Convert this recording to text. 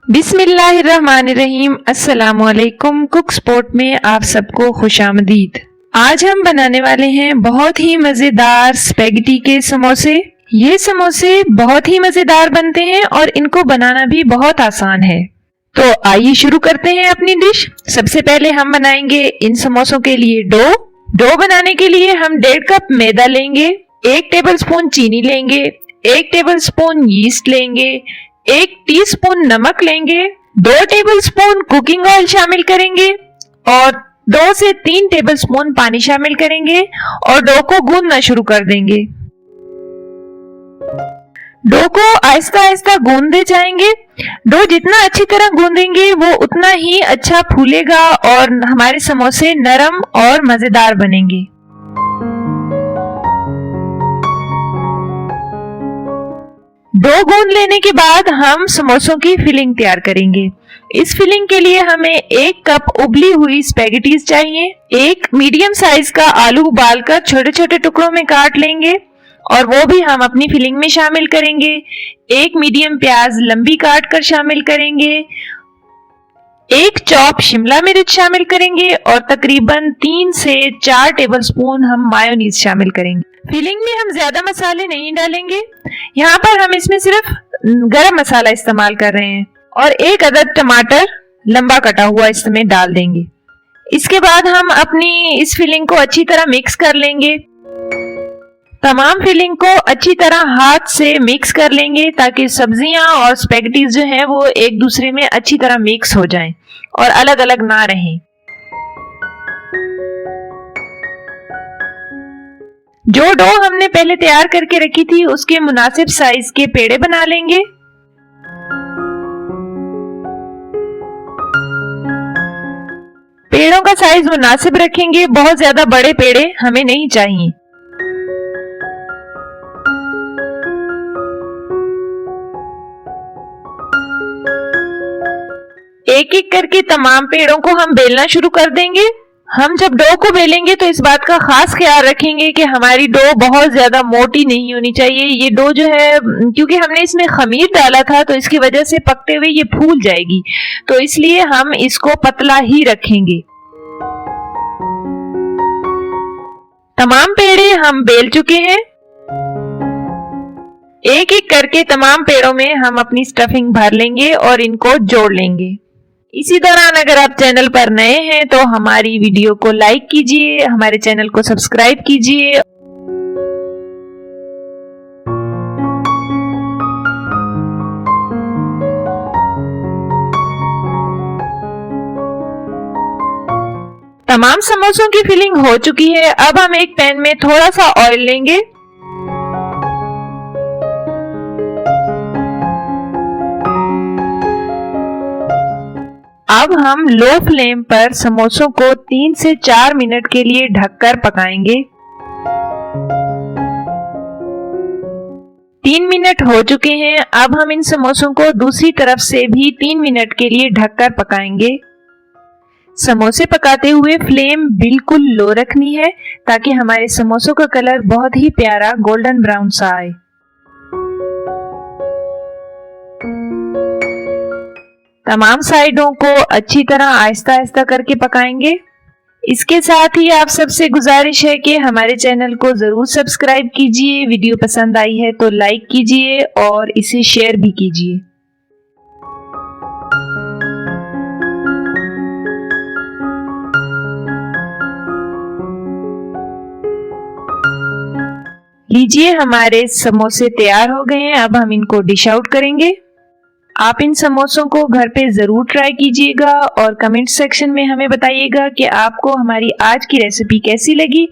बिस्मिल्लाहिर्रहमानिर्रहीम। अस्सलामुअलैकुम। Cook spot में आप सबको खुशामदीद। आज हम बनाने वाले हैं बहुत ही मजेदार स्पेगेटी के समोसे। ये समोसे बहुत ही मजेदार बनते हैं और इनको बनाना भी बहुत आसान है। तो आइए शुरू करते हैं अपनी डिश। सबसे पहले हम बनाएंगे इन समोसों के लिए डो बनाने के लिए हम 1.5 कप मैदा लेंगे, 1 टेबलस्पून चीनी लेंगे, 1 टेबलस्पून यीस्ट लेंगे, 1 टीस्पून नमक लेंगे, 2 टेबलस्पून कुकिंग ऑयल शामिल करेंगे और 2 से 3 टेबलस्पून पानी शामिल करेंगे और डो को गूंदना शुरू कर देंगे। डो को आहिस्ता आहिस्ता गूंदते जाएंगे। डो जितना अच्छी तरह गूंदेंगे वो उतना ही अच्छा फूलेगा और हमारे समोसे नरम और मजेदार बनेंगे। डो गूंद लेने के बाद हम समोसों की फिलिंग तैयार करेंगे। इस फिलिंग के लिए हमें 1 कप उबली हुई स्पेगेटीज चाहिए। 1 मीडियम साइज का आलू उबालकर छोटे छोटे टुकड़ों में काट लेंगे और वो भी हम अपनी फिलिंग में शामिल करेंगे। 1 मीडियम प्याज लंबी काट कर शामिल करेंगे, 1 चॉप शिमला मिर्च शामिल करेंगे और तकरीबन 3 से 4 टेबलस्पून हम मायोनीज शामिल करेंगे। फिलिंग में हम ज्यादा मसाले नहीं डालेंगे, यहाँ पर हम इसमें सिर्फ गरम मसाला इस्तेमाल कर रहे हैं और 1 अदद टमाटर लंबा कटा हुआ इसमें डाल देंगे। इसके बाद हम अपनी इस फिलिंग को अच्छी तरह मिक्स कर लेंगे। तमाम फिलिंग को अच्छी तरह हाथ से मिक्स कर लेंगे ताकि सब्जियां और स्पेगेटीज जो हैं वो एक दूसरे में अच्छी तरह मिक्स हो जाएं और अलग अलग ना रहें। जो डो हमने पहले तैयार करके रखी थी उसके मुनासिब साइज के पेड़े बना लेंगे। पेड़ों का साइज मुनासिब रखेंगे, बहुत ज्यादा बड़े पेड़े हमें नहीं चाहिए। एक एक करके तमाम पेड़ों को हम बेलना शुरू कर देंगे। हम जब डो को बेलेंगे तो इस बात का खास ख्याल रखेंगे कि हमारी डो बहुत ज्यादा मोटी नहीं होनी चाहिए। ये डो जो है, क्योंकि हमने इसमें खमीर डाला था तो इसकी वजह से पकते हुए ये फूल जाएगी, तो इसलिए हम इसको पतला ही रखेंगे। तमाम पेड़े हम बेल चुके हैं। एक एक करके तमाम पेड़ों में हम अपनी स्टफिंग भर लेंगे और इनको जोड़ लेंगे। इसी दौरान अगर आप चैनल पर नए हैं तो हमारी वीडियो को लाइक कीजिए, हमारे चैनल को सब्सक्राइब कीजिए। तमाम समोसों की फिलिंग हो चुकी है। अब हम एक पैन में थोड़ा सा ऑयल लेंगे। अब हम लो फ्लेम पर समोसों को 3 से 4 मिनट के लिए ढककर पकाएंगे। 3 मिनट हो चुके हैं। अब हम इन समोसों को दूसरी तरफ से भी 3 मिनट के लिए ढककर पकाएंगे। समोसे पकाते हुए फ्लेम बिल्कुल लो रखनी है ताकि हमारे समोसों का कलर बहुत ही प्यारा गोल्डन ब्राउन सा आए। तमाम साइडों को अच्छी तरह आहिस्ता आहिस्ता करके पकाएंगे। इसके साथ ही आप सबसे गुजारिश है कि हमारे चैनल को जरूर सब्सक्राइब कीजिए। वीडियो पसंद आई है तो लाइक कीजिए और इसे शेयर भी कीजिए। लीजिए, हमारे समोसे तैयार हो गए हैं। अब हम इनको डिश आउट करेंगे। आप इन समोसों को घर पे जरूर ट्राई कीजिएगा और कमेंट सेक्शन में हमें बताइएगा कि आपको हमारी आज की रेसिपी कैसी लगी।